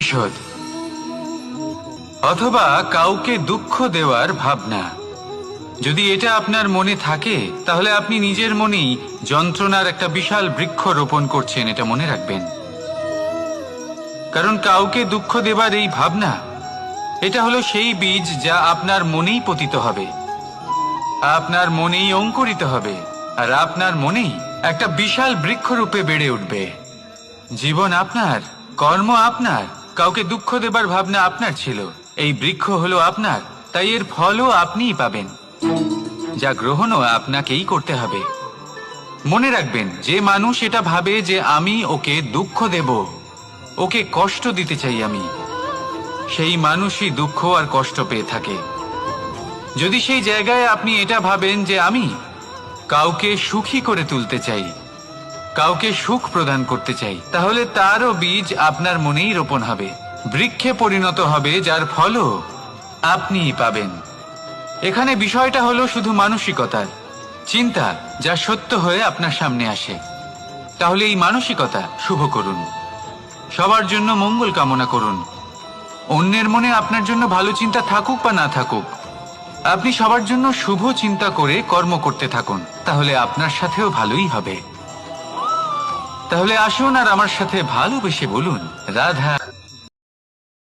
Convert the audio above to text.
প্রতিশোধ, অথবা কাউকে দুঃখ দেওয়ার ভাবনা। যদি এটা আপনার মনে থাকে তাহলে আপনি নিজের মনেই যন্ত্রণার একটা বিশাল বৃক্ষ রোপণ করছেন, এটা মনে রাখবেন। কারণ কাউকে দুঃখ দেবার এই ভাবনা, এটা হলো সেই বীজ যা আপনার মনেই পতিত হবে, আপনার মনেই অঙ্কুরিত হবে, আর আপনার মনেই একটা বিশাল বৃক্ষরূপে বেড়ে উঠবে। জীবন আপনার, কর্ম আপনার, কাউকে দুঃখ দেবার ভাবনা আপনার ছিল, এই বৃক্ষ হলো আপনার, তাই এর ফলও আপনিই পাবেন, যা গ্রহণও আপনাকেই করতে হবে। মনে রাখবেন, যে মানুষ এটা ভাবে যে আমি ওকে দুঃখ দেব, ওকে কষ্ট দিতে চাই আমি, সেই মানুষই দুঃখ আর কষ্ট পেয়ে থাকে। যদি সেই জায়গায় আপনি এটা ভাবেন যে আমি কাউকে সুখী করে তুলতে চাই, কাউকে সুখ প্রদান করতে চাই, তাহলে তারও বীজ আপনার মনেই রোপণ হবে, বৃক্ষে পরিণত হবে, যার ফলও আপনিই পাবেন। এখানে বিষয়টা হলো শুধু মানসিকতার, চিন্তা যা সত্য হয়ে আপনার সামনে আসে। তাহলে এই মানসিকতা শুভ করুন, সবার জন্য মঙ্গল কামনা করুন। অন্যের মনে আপনার জন্য ভালো চিন্তা থাকুক বা না থাকুক, আপনি সবার জন্য শুভ চিন্তা করে কর্ম করতে থাকুন, তাহলে আপনার সাথেও ভালোই হবে। তাহলে আসুন আর আমার সাথে ভালোবেসে বলুন, রাধা।